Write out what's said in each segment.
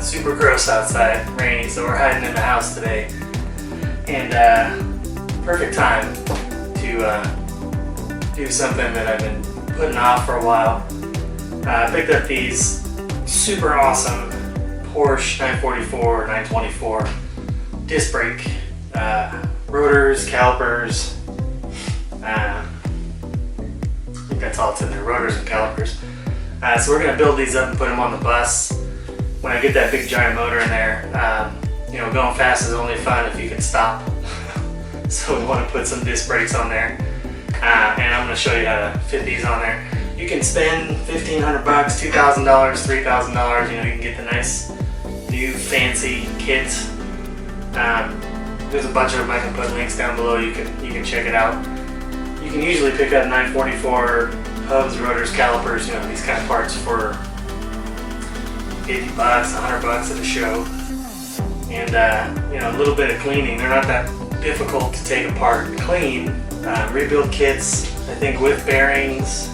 super gross outside, rainy, so we're hiding in the house today. And perfect time to do something that I've been putting off for a while. I picked up these super awesome Porsche 944, 924 disc brake rotors, calipers. I think that's all it's in there, rotors and calipers. So we're going to build these up and put them on the bus. When I get that big giant motor in there, going fast is only fun if you can stop. So we want to put some disc brakes on there. And I'm going to show you how to fit these on there. You can spend $1,500, $2,000, $3,000. You can get the nice new fancy kits. There's a bunch of them. I can put links down below. You can check it out. You can usually pick up 944 hubs, rotors, calipers, these kind of parts for $50, $100 at a show. And a little bit of cleaning. They're not that difficult to take apart and clean. Rebuild kits, I think, with bearings,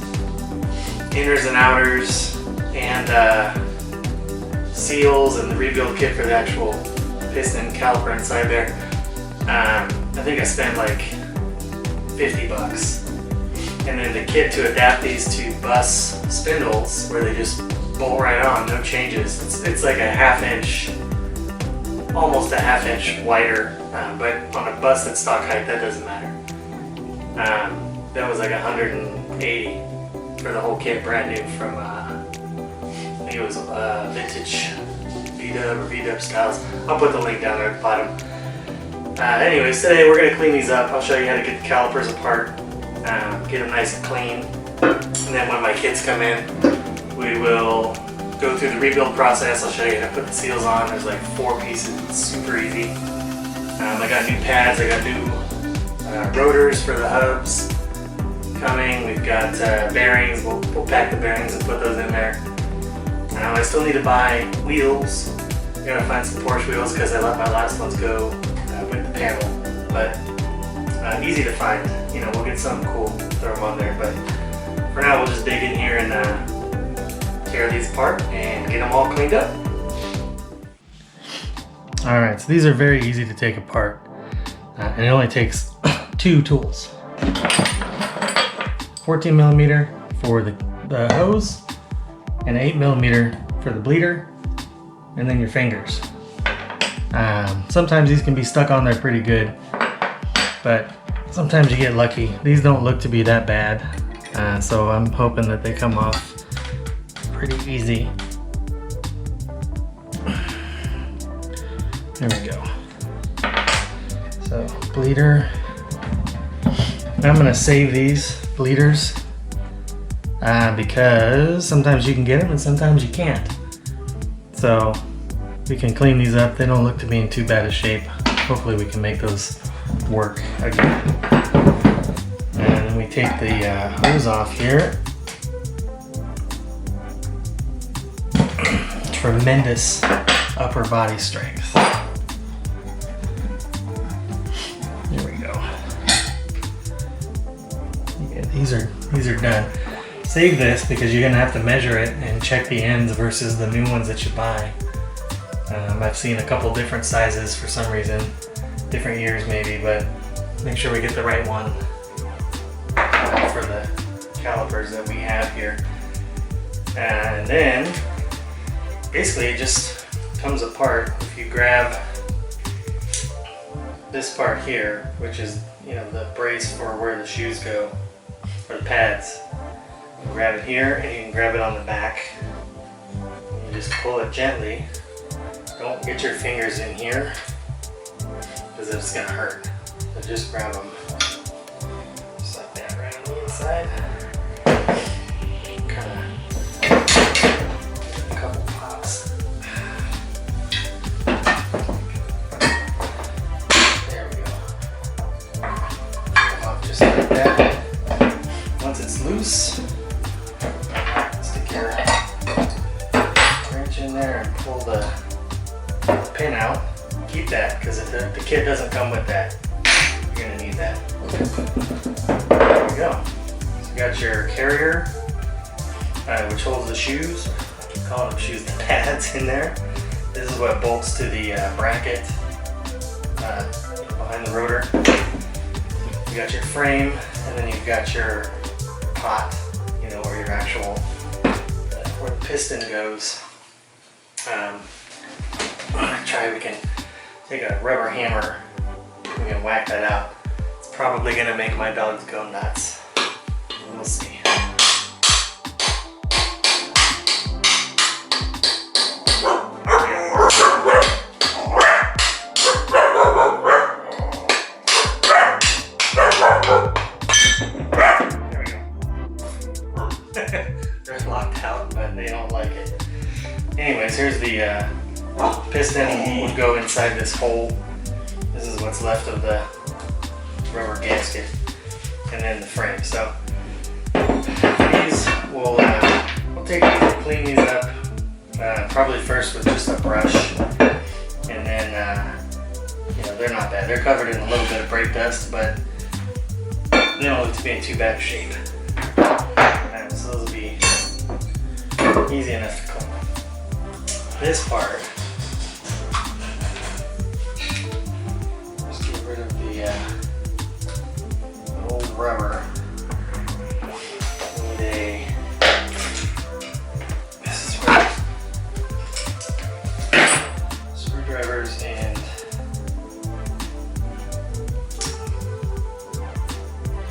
inners and outers, and seals, and the rebuild kit for the actual piston caliper inside there. I think I spent like $50. And then the kit to adapt these to bus spindles, where they just bolt right on, no changes. It's like a half-inch, almost a half-inch wider, but on a bus that's stock height, that doesn't matter. That was like $180 for the whole kit, brand new from, I think it was vintage VW or VW styles. I'll put the link down there at the bottom. Anyways, today we're going to clean these up. I'll show you how to get the calipers apart, get them nice and clean. And then when my kids come in, we will go through the rebuild process. I'll show you how to put the seals on. There's like 4 pieces. It's super easy. I got new pads. I got new rotors for the hubs coming. We've got bearings. We'll pack the bearings and put those in there. I still need to buy wheels. I gotta find some Porsche wheels because I let my last ones go with the panel. But easy to find. We'll get something cool, throw them on there. But for now, we'll just dig in here and tear these apart and get them all cleaned up. All right, so these are very easy to take apart, and it only takes 2 tools. 14mm for the hose, and 8mm for the bleeder, and then your fingers. Sometimes these can be stuck on there pretty good, but sometimes you get lucky. These don't look to be that bad, so I'm hoping that they come off pretty easy. There we go. So bleeder. I'm gonna save these bleeders because sometimes you can get them and sometimes you can't. So we can clean these up. They don't look to be in too bad a shape. Hopefully we can make those work again. And then we take the hose off here. Tremendous upper body strength. There we go. Yeah, these are done. Save this because you're gonna have to measure it and check the ends versus the new ones that you buy. I've seen a couple different sizes for some reason, different years maybe, but make sure we get the right one for the calipers that we have here. And then basically it just comes apart if you grab this part here, which is the brace for where the shoes go, or the pads. You grab it here and you can grab it on the back. And you just pull it gently. Don't get your fingers in here because it's going to hurt. So just grab them just like that right on the inside. Kind of a couple pops. There we go. Come off just like that. Once it's loose, stick your wrench in there and pull the pin out. Keep that because if the kit doesn't come with that, you're going to need that. There we go. So you got your carrier, which holds the shoes. I keep calling them shoes, the pads in there. This is what bolts to the bracket behind the rotor. You got your frame, and then you've got your pot, you know, where your actual, where the piston goes. We can take a rubber hammer, we can whack that out. It's probably gonna make my dogs go nuts. We'll see. They're locked out, but they don't like it. Anyways, here's the piston would go inside this hole. This is what's left of the rubber gasket, and then the frame. So these we'll take these and clean these up. Probably first with just a brush, and then you know, they're not bad. They're covered in a little bit of brake dust, but they don't look to be in too bad of shape. So those will be easy enough to clean. This part, just get rid of the old rubber. Need this is where screwdrivers and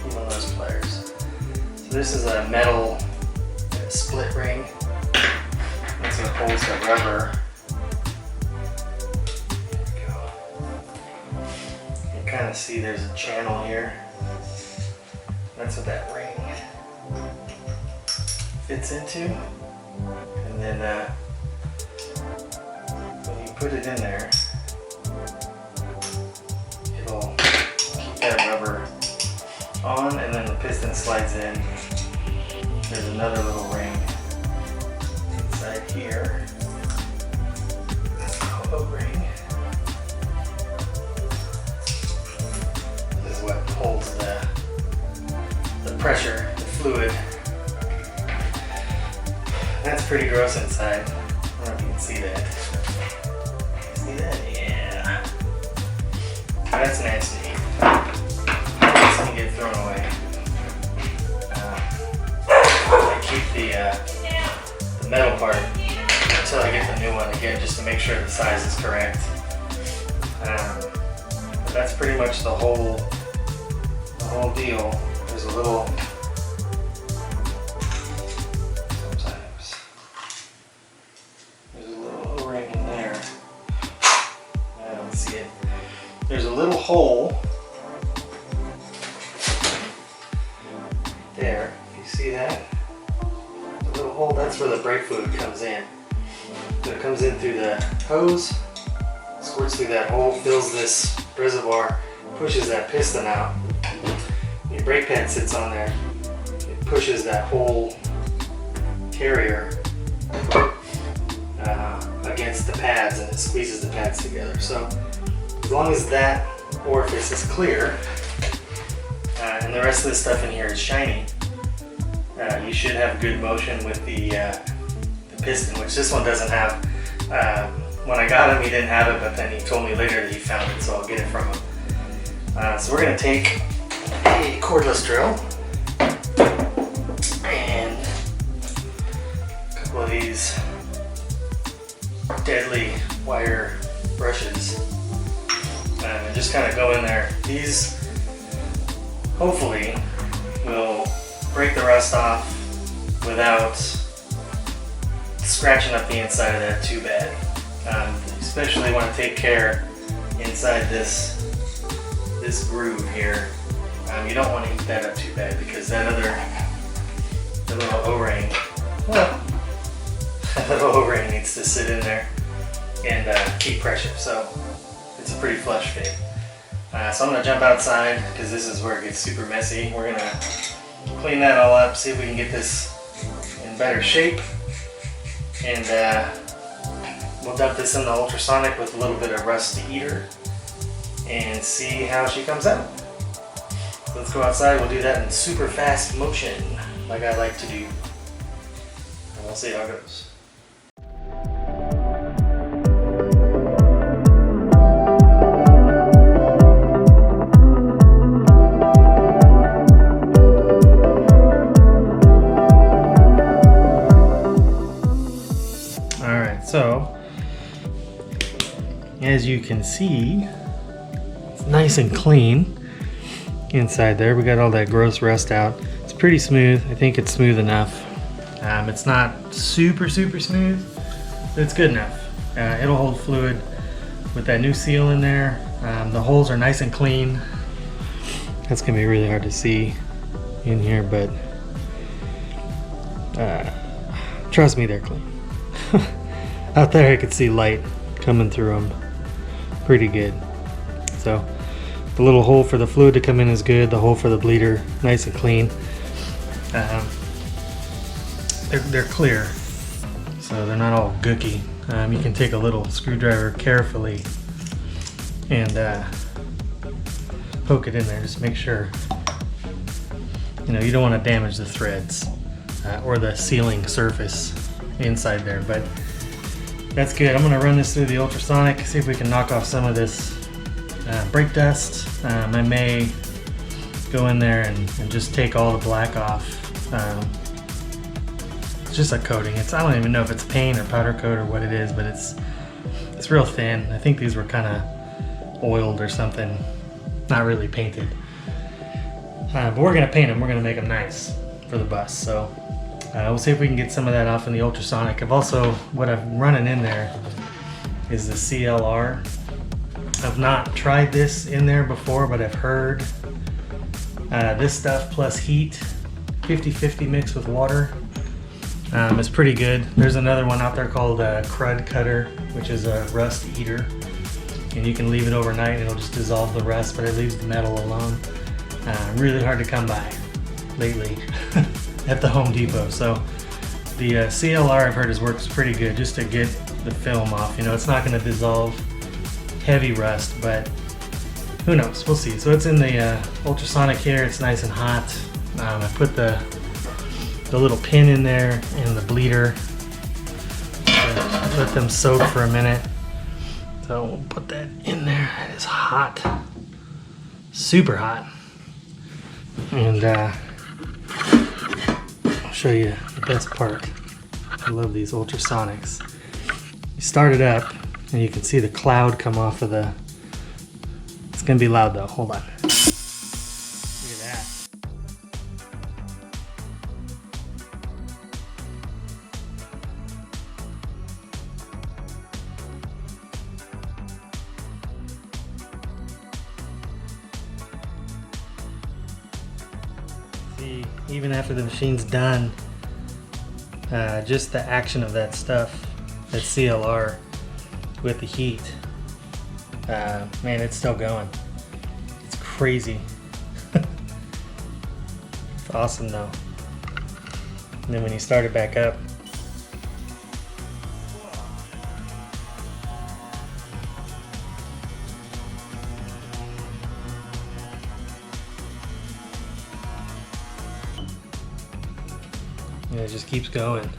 even those pliers. So this is a metal split ring. That's what holds the rubber. There we go. You can kind of see there's a channel here. That's what that ring fits into. And then when you put it in there, it'll keep that rubber on, and then the piston slides in. There's another little ring inside here. That's the O-ring. This is what holds the pressure, the fluid. That's pretty gross inside. I don't know if you can see that. See that? Yeah. That's nasty. This can get thrown away. Keep the metal part until I get the new one again, just to make sure the size is correct. But that's pretty much the whole deal. There's a little, sometimes there's a little O-ring in there. I don't see it. There's a little hole there. You see that? Hole, that's where the brake fluid comes in. So it comes in through the hose, squirts through that hole, fills this reservoir, pushes that piston out. Your brake pad sits on there. It pushes that whole carrier against the pads, and it squeezes the pads together. So as long as that orifice is clear and the rest of the stuff in here is shiny, you should have good motion with the piston, which this one doesn't have. When I got him, he didn't have it, but then he told me later that he found it, so I'll get it from him. So we're going to take a cordless drill and a couple of these deadly wire brushes, and just kind of go in there. These hopefully will break the rust off without scratching up the inside of that too bad. Especially want to take care inside this groove here. You don't want to eat that up too bad, because that the little O-ring, well, that little O-ring needs to sit in there and keep pressure. So it's a pretty flush fit. So I'm going to jump outside, because this is where it gets super messy. We're going to clean that all up, see if we can get this in better shape, and we'll dump this in the ultrasonic with a little bit of rust to eat her and see how she comes out. So let's go outside. We'll do that in super fast motion, like I like to do, and we'll see how it goes. you can see, it's nice and clean inside there. We got all that gross rust out. It's pretty smooth. I think it's smooth enough. It's not super smooth, but it's good enough. It'll hold fluid with that new seal in there. The holes are nice and clean. That's gonna be really hard to see in here, but trust me, they're clean. Out there I could see light coming through them pretty good. So the little hole for the fluid to come in is good. The hole for the bleeder, nice and clean. They're clear, so they're not all gooky. You can take a little screwdriver carefully and poke it in there, just make sure, you know, you don't want to damage the threads or the sealing surface inside there, but that's good. I'm going to run this through the ultrasonic, see if we can knock off some of this brake dust. I may go in there and just take all the black off. It's just a coating. I don't even know if it's paint or powder coat or what it is, but it's real thin. I think these were kind of oiled or something, not really painted. But we're going to paint them. We're going to make them nice for the bus. So we'll see if we can get some of that off in the ultrasonic. What I'm running in there is the CLR. I've not tried this in there before, but I've heard this stuff plus heat, 50-50 mix with water, is pretty good. There's another one out there called Crud Cutter, which is a rust eater, and you can leave it overnight and it'll just dissolve the rust, but it leaves the metal alone. Really hard to come by lately at the Home Depot. So the CLR I've heard works pretty good just to get the film off. You know, it's not going to dissolve heavy rust, but who knows? We'll see. So it's in the ultrasonic here. It's nice and hot. I put the little pin in there and the bleeder. Let them soak for a minute. So we'll put that in there. It is hot, super hot. And I'll show you the best part. I love these ultrasonics. You start it up and you can see the cloud come off of the, it's gonna be loud though, hold on. Look at that. See, even after the machine's done, just the action of that stuff, that CLR with the heat, man, it's still going. It's crazy. It's awesome though. And then when you start it back up, and it just keeps going.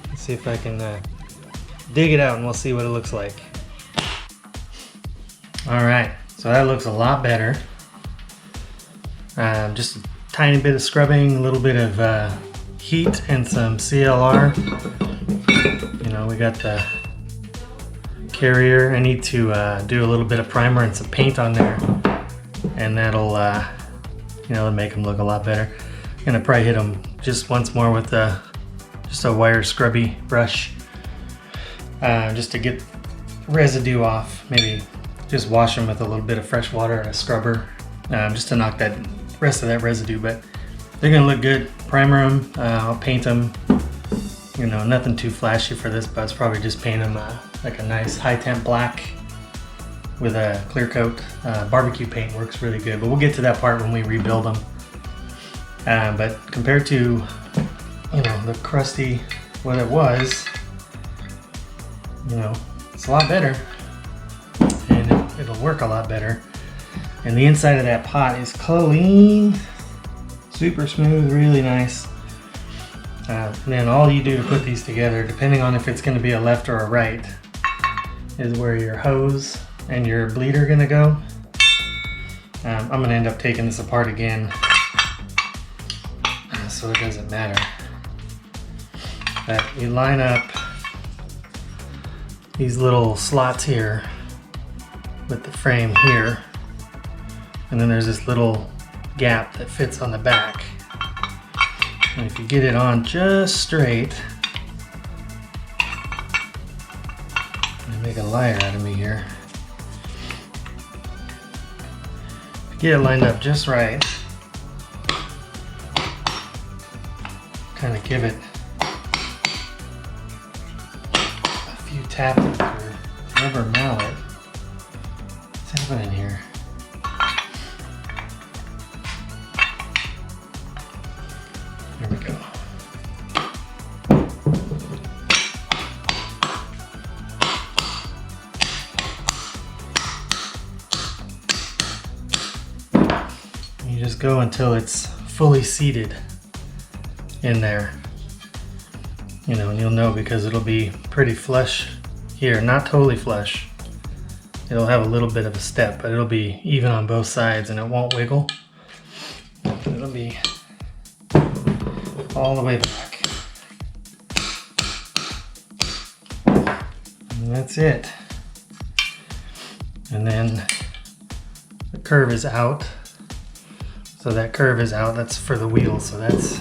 Let's see if I can dig it out and we'll see what it looks like. All right, so that looks a lot better. Just a tiny bit of scrubbing, a little bit of heat and some CLR. You know, we got the carrier. I need to do a little bit of primer and some paint on there, and that'll you know, make them look a lot better. I'm gonna probably hit them just once more with just a wire scrubby brush, just to get residue off. Maybe just wash them with a little bit of fresh water and a scrubber, just to knock that rest of that residue. But they're gonna look good. Primer them, I'll paint them. You know, nothing too flashy for this bus. Probably just paint them like a nice high temp black with a clear coat. Barbecue paint works really good, but we'll get to that part when we rebuild them. But compared to, you know, the crusty, what it was, you know, it's a lot better, and it'll work a lot better. And the inside of that pot is clean, super smooth, really nice. And then all you do to put these together, depending on if it's going to be a left or a right, is where your hose and your bleeder are going to go. I'm going to end up taking this apart again, so it doesn't matter. But you line up these little slots here with the frame here, and then there's this little gap that fits on the back. And if you get it on just straight, I'm make a liar out of me here. If you get it lined up just right, kind of give it a few taps with your rubber mallet. What's happening here? There we go. You just go until it's fully seated in there. You know, and you'll know because it'll be pretty flush here. Not totally flush. It'll have a little bit of a step, but it'll be even on both sides and it won't wiggle. It'll be all the way back. And that's it. And then the curve is out. So that curve is out, that's for the wheel. So that's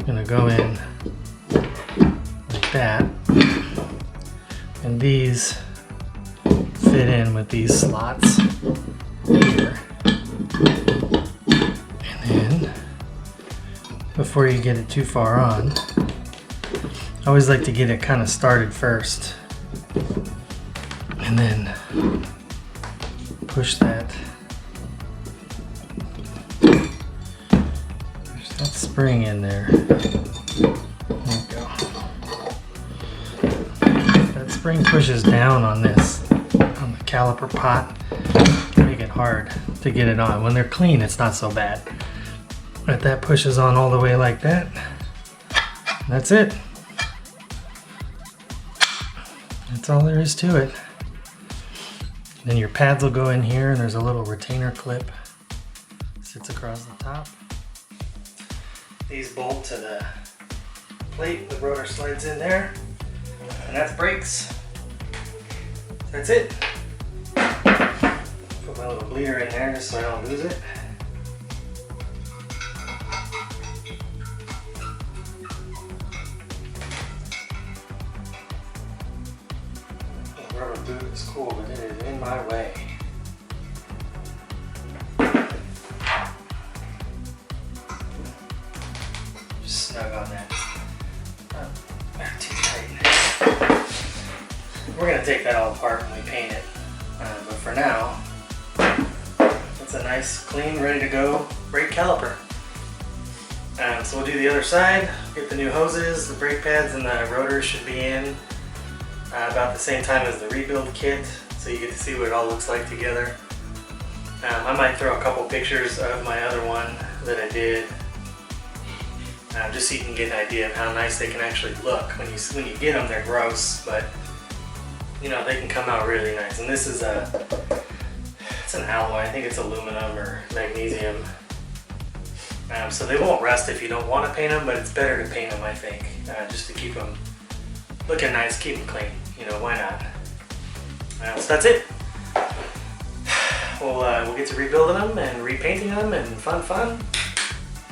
gonna go in like that. And these fit in with these slots here. And then, before you get it too far on, I always like to get it kind of started first. And then push that spring in there. There we go. That spring pushes down on this, on the caliper pot, make it hard to get it on. When they're clean, it's not so bad. But that pushes on all the way like that. That's it. That's all there is to it. Then your pads will go in here, and there's a little retainer clip sits across the top. These bolt to the plate, the rotor slides in there, and that's brakes. That's it. Put my little bleeder in there just so I don't lose it. The rubber boot is cool, but it is in my way. Snug on that. Not too tight. We're going to take that all apart when we paint it. But for now, it's a nice, clean, ready to go brake caliper. So we'll do the other side, get the new hoses, the brake pads and the rotors should be in about the same time as the rebuild kit, so you get to see what it all looks like together. I might throw a couple pictures of my other one that I did, just so you can get an idea of how nice they can actually look. When you get them, they're gross, but you know, they can come out really nice. And this is it's an alloy. I think it's aluminum or magnesium. So they won't rust if you don't want to paint them, but it's better to paint them, I think, just to keep them looking nice, keep them clean. You know, why not? So that's it. We'll get to rebuilding them and repainting them and fun.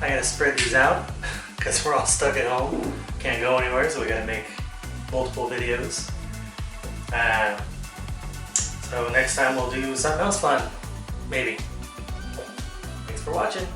I gotta spread these out because we're all stuck at home. Can't go anywhere, so we gotta make multiple videos. So next time we'll do something else fun, maybe. Thanks for watching.